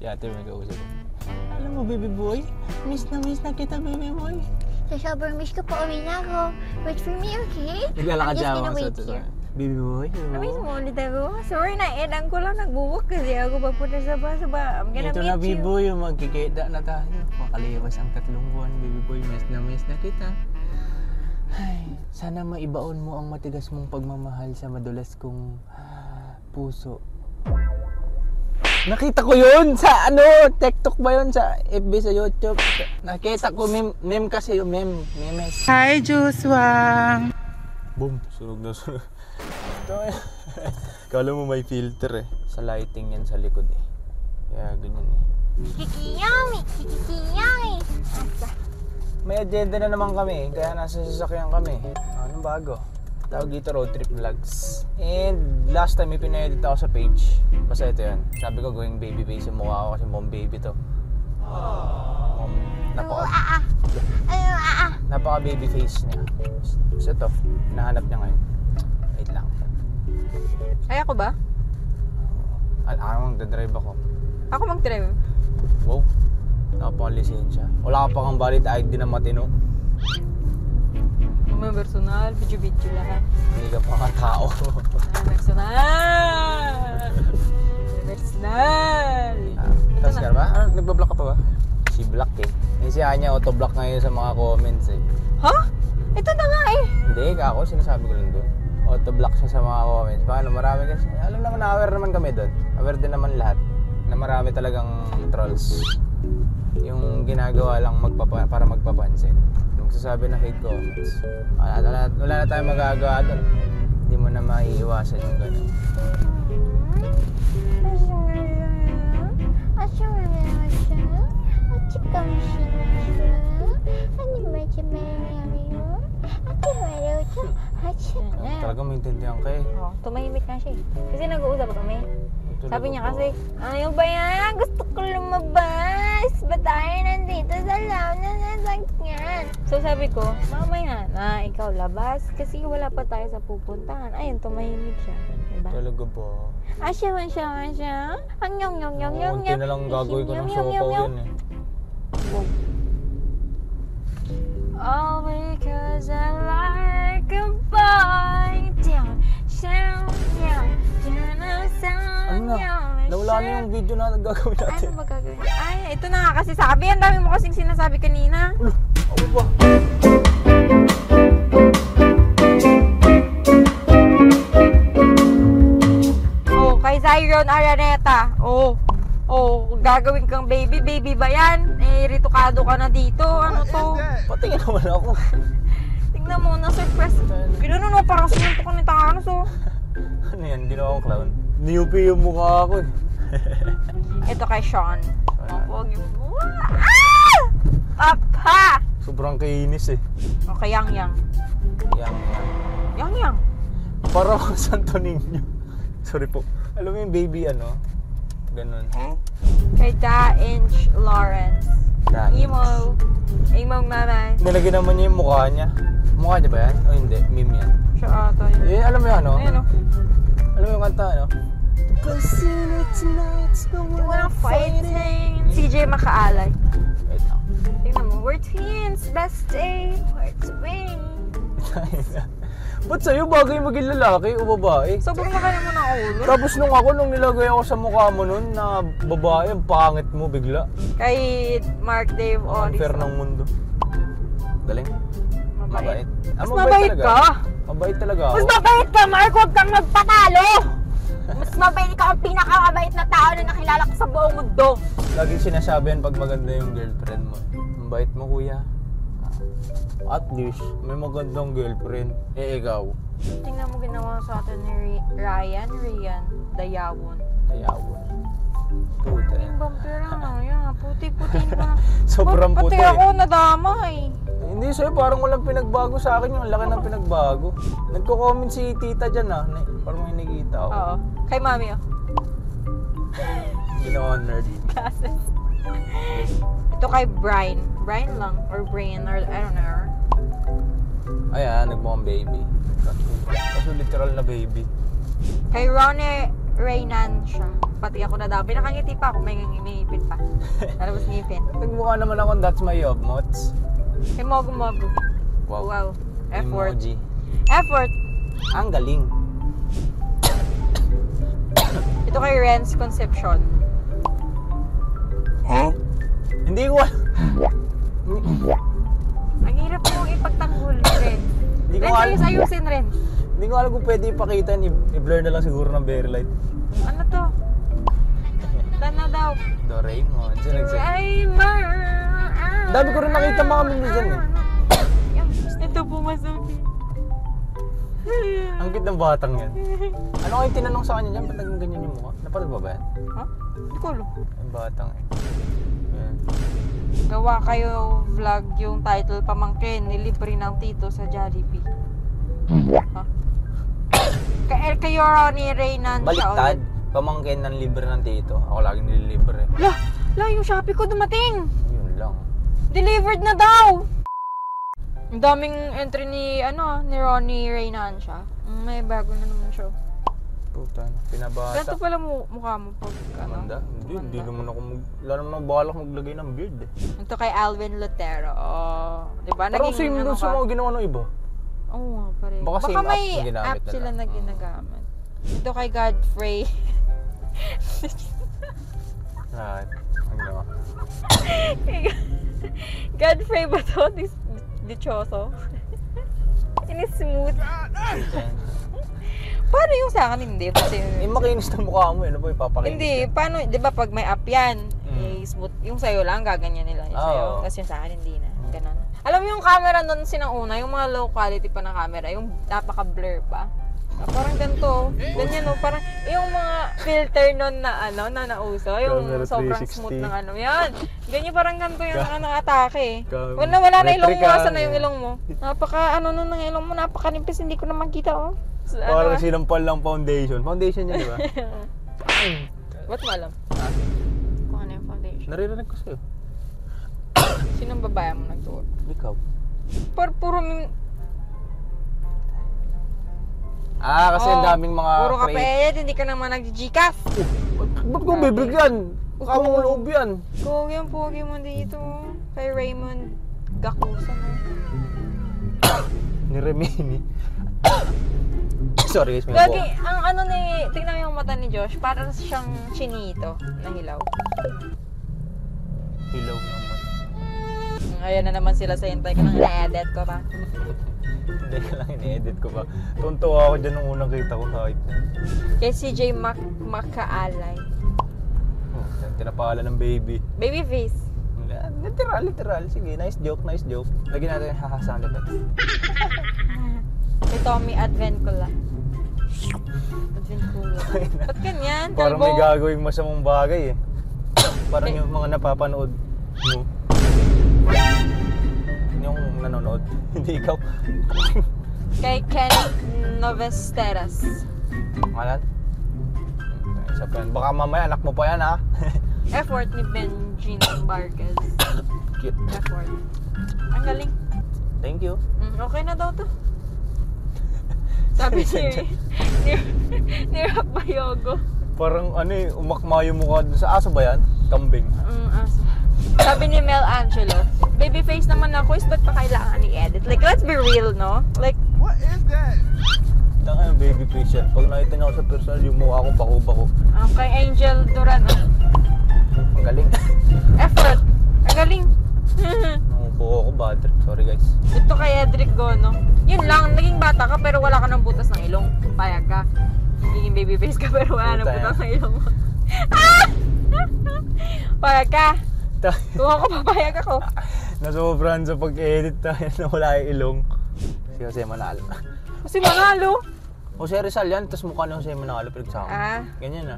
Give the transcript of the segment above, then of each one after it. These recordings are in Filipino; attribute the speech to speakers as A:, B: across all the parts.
A: Si ate may kausap. Alam mo, baby boy, miss na kita, baby boy.
B: Sa sobrang miss ko pa uwi na ako. Wait for me, okay?
A: Naglalakad siya
B: gonna
A: ako
B: wait
A: sa
B: here.
A: baby boy,
B: Namiss mo ulit ako? Sorry na, edang ko lang nagbuwak kasi ako papunta sa bus. I'm gonna
A: ito
B: meet
A: na,
B: you.
A: baby boy, magkikita na tayo. Makaliwas ang 3 buwan, baby boy, miss na kita. Ay, sana maibaon mo ang matigas mong pagmamahal sa madulas kong puso. Nakita ko yun sa TikTok ba yun? Sa FB, sa YouTube. Nakita ko, meme kasi yung memes.
C: Hi, Joshua!
A: Boom, sunog na sunog. Kala mo may filter eh. Sa lighting yan sa likod eh. Kaya ganyan eh.
B: Kikiyami! Kikiyami!
A: May agenda na naman kami, kaya nasa sasakyan kami. Anong bago? Tawag dito road trip vlogs. And last time may pina-edit ako sa page. Basta ito yan. Sabi ko going baby face yung mukha ko kasi mom baby to. Napaka baby face niya. So ito, hinahanap niya ngayon. Wait lang.
C: Ay, ako ba?
A: Ako magdadrive ako.
C: Ako mag-drive.
A: Wow, napaka-lisensya. Wala ka pa kang valid ID na matino.
C: Mga personal, video-video lahat.
A: Hindi ka pa tao.
C: Personal! Personal!
A: Tapos ka ba? Nagbablock ka pa ba? Si Block eh. Yung si Anya, auto-block ngayon sa mga comments eh.
C: Ha? Ito na nga eh!
A: Hindi, ako sinasabi ko lang doon. Auto-block siya sa mga comments. Paano? Marami kasi. Alam naman na aware naman kami doon. Aware din naman lahat. Na marami talagang trolls. Yung ginagawa lang para magpapansin. Yung sasabi na hate comments. Wala na tayong magagawa doon. Hindi mo na maiiwasan yung gano'n. Talagang maintindihan ka eh.
B: Oh, tumahimik na siya eh. Kasi nag-uusap kami. Sabi niya kasi, ano ba yan? Gusto ko lumabas. Ba't tayo nandito sa loob na nasakyan? So sabi ko, mamaya na ikaw labas kasi wala pa tayo sa pupuntahan. Ayun, tumahimik siya. Diba?
A: Talaga ba?
B: Asya. Ang yung.
A: Unti na lang gagawin ko ng sopaw yun eh.
B: All because I like a boy.
A: Ano na? Nawala na yung video na gagawin natin.
B: Ano ba gagawin?
C: Ay, ito na nga kasi sabi. Ang dami mo kasing sinasabi kanina.
A: Ano ba?
C: Oh, kay Zyron Araneta. Oh, gagawin kang baby. Baby ba yan? Eh, ritukado ka na dito. Ano to?
A: Patingin naman ako.
C: Tingnan mo, na-surprise. Gano'n no, parang sinuntok ka ng takanos oh.
A: Ano yan? Ginawa kong clown. Niyupi yung mukha ko eh.
C: Ito kay Sean.
A: Sean.
C: Pogi mo. Ah! Papa!
A: Sobrang kainis eh.
C: Okay, yang. Yang.
A: Parang ako Santo Niño. Sorry po. Alam mo yung baby ano? Ganun.
C: Kay Da-Inch Lawrence. Emo mama.
A: Nilagyan naman niya yung mukha niya. Mukha niya ba yan? O hindi? Meme yan.
C: Siya ata yun.
A: Eh, alam mo yung ano?
C: Ayun oh.
A: Alam mo yung kanta ano?
C: We're fighting. CJ Makaalay.
A: Wait lang.
C: Tingnan mo, we're twins, best day, we're twins.
A: Ba't sa'yo bagay maging lalaki o babae?
C: Sobrang laki naman ang ulo.
A: Tapos nung nilagay ako sa mukha mo nun na babae, ang pangit mo bigla.
C: Kay Mark Dave
A: Ang
C: Oris.
A: fair ng mundo. Galing. Mabait.
C: Mas mabait ka.
A: Mabait talaga ako.
B: Mas mabait ka, Mark! Huwag kang magpatalo! Mas mabait ikaw ang pinakamabait na tao na nakilala ko sa buong mundo.
A: Laging sinasabi yan pag maganda yung girlfriend mo. Mabait mo, kuya. At least, may magandang girlfriend. Eh, ikaw.
C: Tingnan mo ginawa sa atin ni Rian Dayawon.
A: Ayawon. Puta.
C: Yung vampira na yan, puti-puti na.
A: Sobrang puti.
C: Pati ako nadamay.
A: Hindi sa'yo, parang walang pinagbago sa akin. Yung laki ng pinagbago. Nagko-comment si tita dyan ah. Parang may nakita ako.
C: Oo. Kay mami oh.
A: Ginawa nerd.
C: Classes. Ito kay Brian. Brian lang. Or Brian. Or I don't know.
A: Ayan, nagmukhang baby. Kaso literal na baby.
C: Kay Reynan siya. Pati ako na daw. Pinakangiti pa ako. May ngipin pa. Talabas ngipin.
A: Nagmukha naman akong that's my mots.
C: Kay Mogo. Wow. Effort.
A: Emoji.
C: Effort.
A: Ang galing.
C: Ito kay Renz Concepcion.
A: Hindi ko
C: Ang hirap mong ipagtanggol, Renz.
A: Hindi ko
C: Renz,
A: alam.
C: ayusin, Renz.
A: Hindi ko alam kung pwede ipakita. I-blur na lang siguro ng very light.
C: Ano to? Tana daw.
A: Doraemon. Sino nagsabi?
C: Doraemon.
A: Dami ko rin nakita mga memes dyan eh.
C: Ito pumasok.
A: Ang cute ng batang yan. Ano kayong tinanong sa kanya dyan? Ba't naging ganyan yung mukha? Napanood ba ba yan?
C: Ha? Hindi ko alam.
A: Ang batang eh. Yan.
C: Gawa kayo vlog yung title Pamangkin, nilibre ng tito sa Jollibee. Ha? Kayo ni Reynan siya
A: Baliktad.
C: ulit.
A: Pamangkin ng libre ng tito. Ako lagi nililibre.
C: Lah, yung Shopee ko dumating.
A: Yun lang.
C: Delivered na daw. Ang daming entry ni Ronnie Reynan siya. May bago na naman siya.
A: Puta, pinabata.
C: Ganito pala mukha mo pag
A: Manda? Hindi naman ako wala naman ako balak maglagay ng beard eh.
C: Ito kay Alvin Lotero. Oh, 'di ba?
A: Parang same dun sa mga ginawa ng iba.
C: Oo, nga pare.
A: Baka same app
C: may
A: yung ginamit
C: app
A: na
C: sila
A: lang.
C: na ginagamit. Ito kay Godfrey.
A: Lahat. Ano?
C: Godfrey ba to? Dichoso? Ini-smooth. Paano yung sa akin hindi? Kasi,
A: Makinis na mukha mo eh. Ano ba ipapakinis?
C: hindi, paano, di ba pag may app yan, smooth, yung sa'yo lang, gaganyan nila yung sa'yo.
A: Oo.
C: Tapos yung sa akin, hindi na. Ganon. Alam mo yung camera nun sinang-una, yung mga low quality pa na camera, yung napaka-blur pa. Parang ganito, ganyan no, parang yung mga filter nun na na nauso, yung
A: Camera
C: sobrang
A: 360.
C: smooth ng yan. Ganyan parang ganito yung atake eh.
A: Cam-
C: Wala na ilong mo,
A: Metrica,
C: asan na yung ilong mo? Napaka ng ilong mo, napakanipis, hindi ko na makita oh. So,
A: Parang sinampal lang foundation. Foundation yun, di ba?
C: Ba't mo alam? Kung ano yung foundation?
A: Naririnig ko sa'yo.
C: Sinong babae mo nagtuot?
A: Ikaw.
C: Puro
A: Kasi ang daming mga
C: puro ka pa hindi ka naman nag-gcash.
A: Ba't ko bibigyan? Kamang loob yan.
C: Pogi mo dito. Kay Raymond Gakusa mo.
A: Ni Remini. Sorry guys, may
C: Gagi,
A: buhok.
C: ang tingnan mo yung mata ni Josh, parang siyang chinito na hilaw.
A: Hilaw naman.
C: Ayan na naman sila sa hintay ko nang na-edit ko pa.
A: Hindi ka lang in-edit ko ba. Tuntua ako dyan nung unang kita ko kahit na.
C: Kay CJ Makaalay.
A: Tinapahala ng baby.
C: Baby face.
A: Literal. Sige, nice joke. Lagyan natin yung hahasan ulit.
C: Kay Tommy Advencula. Ba't ganyan?
A: Parang
C: Kalbo.
A: may gagawing masamang bagay eh. Parang yung mga napapanood mo. Yung nanonood. Hindi ikaw.
C: Kay Ken Novesteras.
A: Ngalan? Isa pa yan. Baka mamaya anak mo pa yan ha.
C: Effort ni Benjin Barquez.
A: Cute.
C: Effort. Ang galing.
A: Thank you.
C: Okay na daw to. Sabi ni Rap Bayogo.
A: Parang umakma yung mukha dun sa aso ba yan? Kambing.
C: Aso. Sabi ni Mel Angelo, baby face naman ako, is ba't pa kailangan i-edit? Like, let's be real, no? Like,
D: What is that?
A: Tanga yung baby face yan. Pag nakita niya ako sa personal, yung mukha ko bako-bako.
C: kay Angel Duran,
A: Ang galing.
C: effort. Ang galing.
A: Nangubuko ko bad trip. Sorry guys.
C: Ito kay Edric Gono. Yun lang, naging bata ka pero wala ka ng butas ng ilong. Payag ka. Naging baby face ka pero wala ng
A: Puta
C: butas
A: yan.
C: ng ilong mo. Payag ka. Kung ako papayag ako.
A: Nasobrahan sa pag-edit tayo na wala yung ilong. Si Jose Manalo.
C: Kasi manalo.
A: Jose Rizal yan, tapos mukha ni Jose Manalo pinagsama. Ganyan na.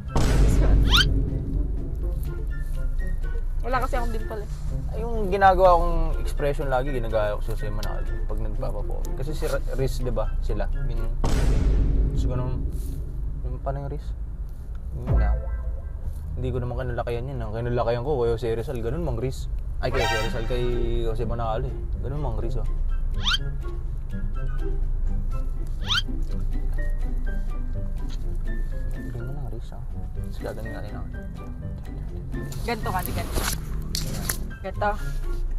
C: Wala kasi akong dimple eh.
A: Yung ginagawa kong expression lagi, ginagaya ko si Jose Manalo pag nagpapapo. Kasi si Riz, di ba? Sila. Ganyan. Tapos ganun. Paano yung Riz? Yun na. Hindi ko naman kinalakayan yan. Ang kinalakayan ko, kay Jose Rizal, ganun mang Riz. Ay, kay Jose Rizal, kay Jose Manalo eh. Ganun mang Riz oh. Hindi mo na, Riz, ha? Tapos gagawin nga rin ako.
C: Ganto ka, di ganto. Ganto.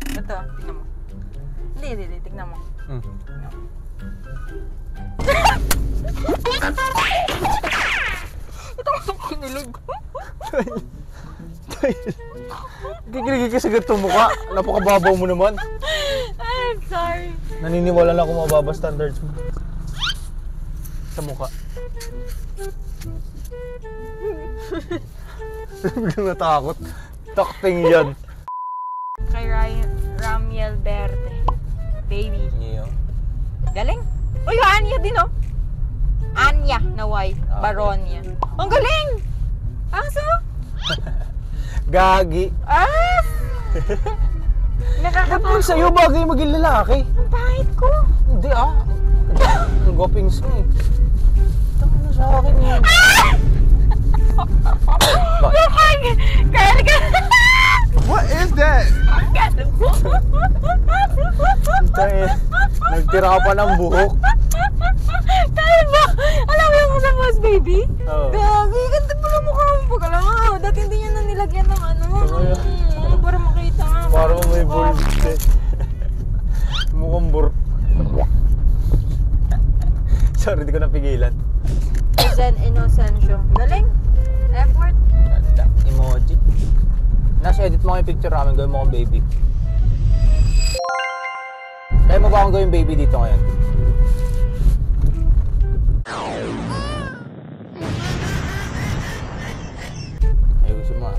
C: Ganto, tignan mo. Hindi, tignan mo. Tignan mo. Ito ang kinilig.
A: Gigiligig ka sa ganitong mukha. Napakababaw mo naman.
C: I'm sorry.
A: Naniniwala lang kung mababa standards mo. Sa mukha. Biglang natakot. Takting yan.
C: Kay Ramiel Verde. Baby.
A: Niyo.
C: Galing. Uy, Anya din, oh. Anya na wife.
A: Okay.
C: Baronia. Ang galing! Aso?
A: Gagi.
C: Ah!
A: Kapag sa'yo bagay maging lalaki.
C: Ang pahit ko.
A: Hindi Ang gopings mo eh. Tama na sa akin yan.
C: Kaya
A: What is that? Nagtira ka pa ng buhok.
C: Kaya ba? Alam mo yung sa boss, baby?
A: Oo.
C: Gagi, ganda pa ng mukha mo. Pag alam mo, dati hindi niya na nilagyan ng ano. Para makita nga.
A: Parang may bulb eh. Mukhang Sorry, di ko napigilan.
C: Zen Inocencio. Galing. Effort.
A: Ganda. Emoji. Nasa edit mo yung picture namin, gawin mo akong baby. Kaya mo ba akong gawin baby dito ngayon? Ayusin mo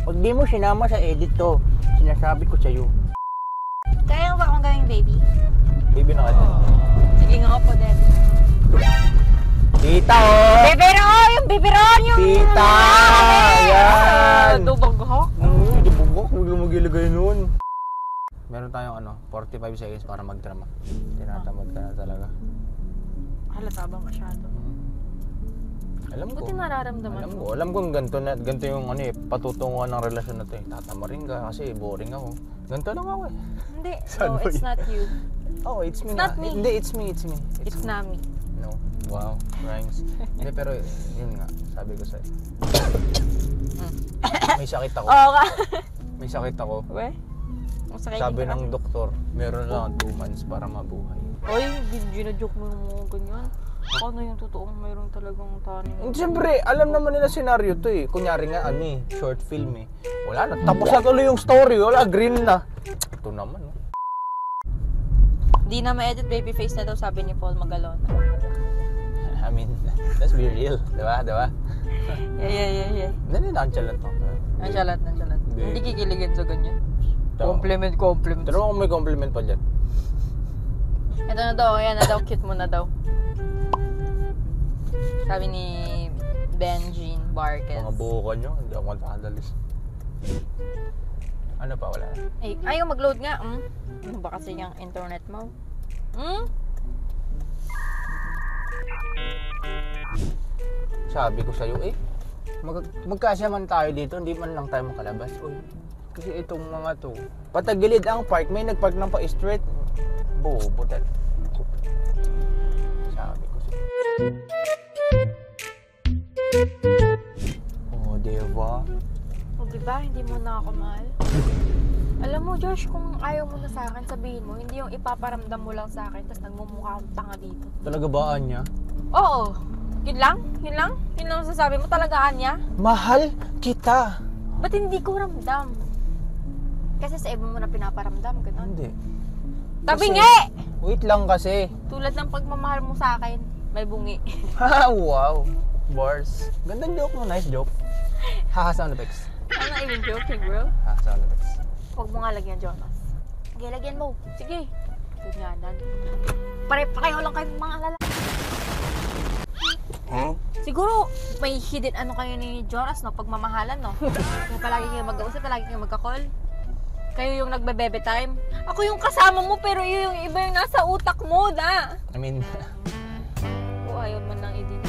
A: pag di mo sinama sa edit to, sinasabi ko sa'yo.
B: Kaya mo ba akong gawing baby?
A: Baby na kita.
C: Sige nga po, Dad.
A: Tita oh!
B: Biberon! Yung biberon! Yung...
A: Tita! Yan!
C: Dubaghok.
A: Dubugok. Huwag mo magilagay nun. Meron tayong 45 seconds para magdrama. Tinatamad ka na talaga.
C: Halata ba masyado?
A: Alam ko.
C: Buti nararamdaman mo.
A: Alam ko ganito yung patutunguhan ng relasyon na to eh. Tatamarin ka kasi boring ako. Ganito lang ako eh.
C: Hindi.
A: Sad
C: No,
A: boy.
C: it's not you.
A: Oh, it's me.
C: It's not me.
A: Hindi, it's me.
C: It's not me.
A: No. Wow. Rhymes. Hindi, pero yun nga. Sabi ko sa'yo. May sakit ako.
C: Oo ka.
A: May sakit ako.
C: We? Masakit
A: Sabi
C: ka
A: ng doktor, meron lang 2 months para mabuhay.
C: Oy, gina-joke mo yung mga ganyan. Ano yung totoong mayroong talagang taning?
A: Siyempre, alam naman nila senaryo to eh. Kunyari nga, short film eh. Wala na, tapos na tuloy yung story. Wala, green na. Ito naman, no?
C: Di na ma-edit baby face na daw, sabi ni Paul Magalona.
A: I mean, let's be real. Diba?
C: Yeah.
A: Nonchalant to.
C: Nansalat.
A: Hindi.
C: Hindi kikiligin sa ganyan.
A: Tama.
C: Compliment.
A: Pero kung may compliment pa dyan.
C: Ito na daw, ayan na daw, cute mo na daw. Sabi ni Benjin Barquez.
A: Mga buhukan nyo, hindi ako matadalis. Ano pa, wala na.
C: Ay, ayaw mag-load nga. Ano ba kasi yung internet mo?
A: Sabi ko sa'yo, magkasya man tayo dito, hindi man lang tayo makalabas. Uy, kasi itong mga to, patagilid ang park, may nagpark ng pa-straight. Bobo tal. Sabi ko sa'yo. Oh, diba?
C: O diba, hindi mo na ako mahal? Alam mo, Josh, kung ayaw mo na sa akin, sabihin mo, hindi yung ipaparamdam mo lang sa akin, tapos nagmumukha akong tanga dito.
A: Talaga ba, Anya?
C: Oo. Yun lang? Yun lang ang sasabi mo? Talaga, Anya?
A: Mahal kita.
C: Ba't hindi ko ramdam? Kasi sa iba mo na pinaparamdam, gano'n.
A: Hindi.
C: Tabingi!
A: Wait lang kasi.
C: Tulad ng pagmamahal mo sa akin, may bungi.
A: Wow. Bars. Gandang joke mo. Nice joke. Haha, sound effects.
C: I'm not even joking, bro.
A: Haha, sound effects.
C: Huwag mo nga lagyan, Jonas. Sige, lagyan mo. Sige. Ganyanan. Pare-pareho lang kayo mga lalaki.
A: Huh?
C: Siguro, may hidden kayo ni Jonas, no? Pagmamahalan, no? Kaya palagi kayo mag-uusap, palagi kayo magka-call. Kayo yung nagbe-bebe time. Ako yung kasama mo, pero yung iba yung nasa utak mo, da.
A: I mean,
C: Ayaw mo nang i-din.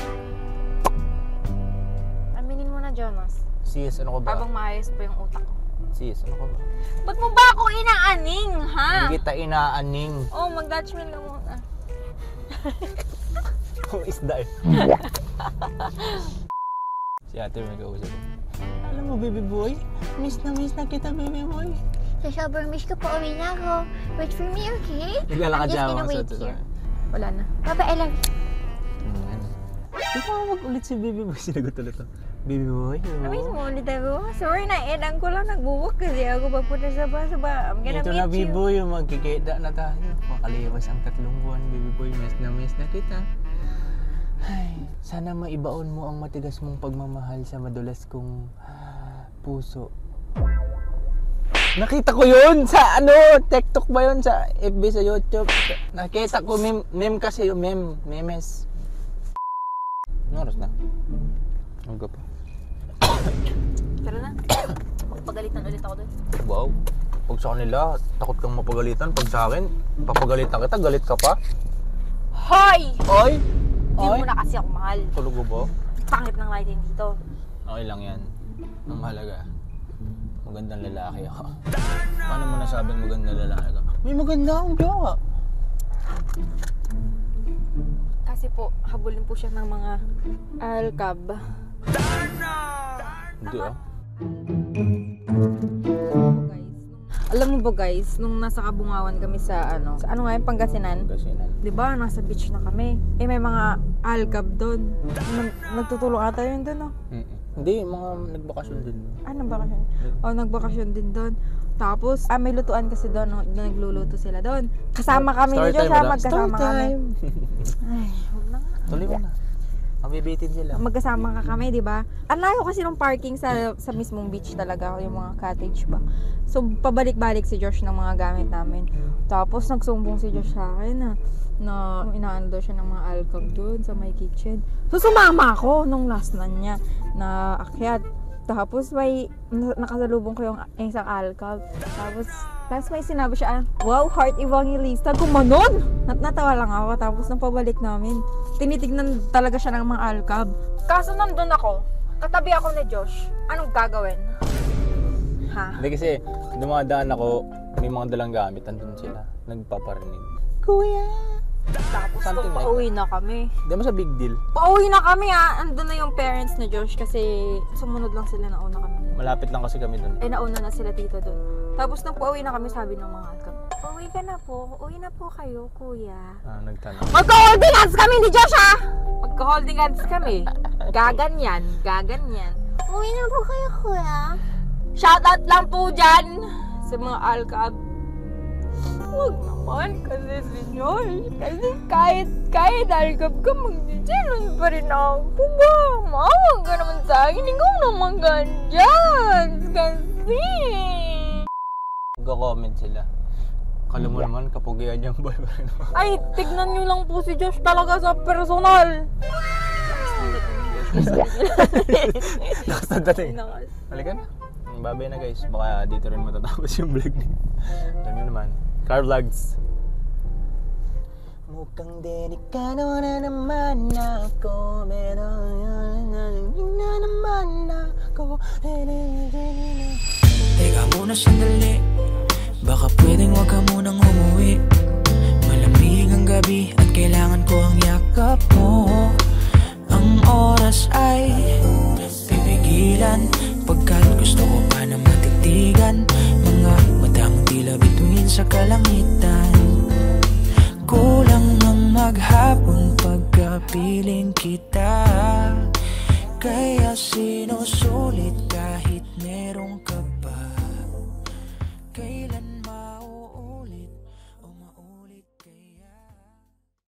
C: Aminin mo na, Jonas.
A: sis, ano ko ba?
C: Habang maayos pa yung utak ko.
A: Sis, ano ka ba?
C: Ba't mo ba ako inaaning, ha?
A: Hindi kita inaaning.
C: Oh, mag-Dutchman ka muna.
A: Oh, isda eh. Si ate may kausap. Alam mo, baby boy, miss na kita, baby boy.
B: Sa sobrang miss ko, pauwi na ako. Wait for me, okay?
A: Naglalakad
B: I'm just
A: siya
B: gonna
A: mga
B: wait
A: sa
B: here. Wala na. Bye-bye, I love you.
A: Di ba mag-ulit si baby boy? Sinagot ulit to. Baby boy,
B: Namiss mo ulit ako. Sorry na, edang ko lang nagbuwak kasi ako papunta sa ba. I'm gonna
A: ito
B: meet
A: na, baby
B: you.
A: boy, magkikita na tayo. Makaliwas ang 3 buwan, baby boy, miss na kita. Ay, sana maibaon mo ang matigas mong pagmamahal sa madulas kong puso. Nakita ko yun sa TikTok ba yun? Sa FB, sa YouTube. Nakita ko, meme kasi yung memes. Ano oras na? Huwag pa.
B: Tara na. Magpagalitan ulit ako doon.
A: Wow. Pag sa kanila, takot kang mapagalitan. Pag sa akin, papagalitan kita, galit ka pa.
C: Hoy!
A: Oy!
C: Hindi
A: Oy!
C: mo na kasi ako mahal.
A: Tulog mo ba?
C: Pangit ng lighting dito.
A: Okay lang yan. Ang mahalaga, magandang lalaki ako. Paano mo nasabing magandang lalaki ako? May maganda akong jowa.
C: Kasi po, habulin po siya ng mga alcab.
A: Hindi ah.
C: Alam mo ba guys, nung nasa Kabungawan kami sa ano nga yung Pangasinan?
A: Pangasinan.
C: 'Di ba nasa beach na kami. Eh may mga alcab doon. Nagtutulong ata yun doon, no?
A: Hindi, mga nagbakasyon din.
C: Nagbakasyon? Oh, nagbakasyon din doon. Tapos, may lutuan kasi doon, no? Nagluluto sila doon. Kasama kami ni Josh, magkasama kami. Ay, huwag na nga.
A: Tuloy mo na. Mabibitin sila.
C: Magkasama ka kami, di ba? Ang layo kasi ng parking sa mismong beach talaga, yung mga cottage ba. So, pabalik-balik si Josh ng mga gamit namin. Tapos, nagsumbong si Josh sa akin na inaano daw siya ng mga alcohol doon sa my kitchen. So, sumama ako nung last na niya na akyat. Tapos, may nakasalubong ko yung isang alcohol. Tapos may sinabi siya, wow, heart evangelista, gumanon! Natawa lang ako. Tapos, nung pabalik namin, tinitignan talaga siya ng mga alcab. Kaso nandun ako, katabi ako ni Josh, anong gagawin? Ha?
A: Hindi kasi, dumadaan ako, may mga dalang gamit, andun sila. Nagpaparinig. Kuya!
C: Tapos
A: Something like
C: pauwi na kami.
A: Hindi mo sa big deal.
C: Pauwi na kami andun na yung parents ni Josh kasi sumunod lang sila, nauna kami.
A: Malapit lang kasi kami dun.
C: Nauna na sila tito dun. Tapos nang pauwi na kami, sabi ng mga alcab, pauwi ka na po, uwi na po kayo, kuya.
A: Nagtanong.
C: Magka-holding hands kami ni Josh, ha? Magka-holding hands kami. Gaganyan.
B: Uwi na po kayo, kuya.
C: Shoutout lang po dyan sa mga alcab. Huwag naman kasi si Josh. Kasi kahit alcab ka, magsisilon pa rin ako ba? Mawag ka naman sa akin. Ikaw naman ganyan. Kasi.
A: Magka-comment sila. Kala mo naman, kapugian niyang boyfriend mo.
C: Ay, tignan nyo lang po si Josh talaga sa personal.
A: Nakasad dating. Halika na. Babay na guys. Baka dito rin matatapos yung vlog niya. Alam nyo naman. Car vlogs. Mukhang delikado na naman ako. Meron na naman ako.
D: Teka muna sandali, baka pwedeng wag ka munang umuwi. Malamig ang gabi at kailangan ko ang yakap mo. Ang oras ay pipigilan, pagkat gusto ko pa na matitigan mga matang tila bituin sa kalangitan. Kulang ng maghapon pagkapiling kita, kaya sinusulit kahit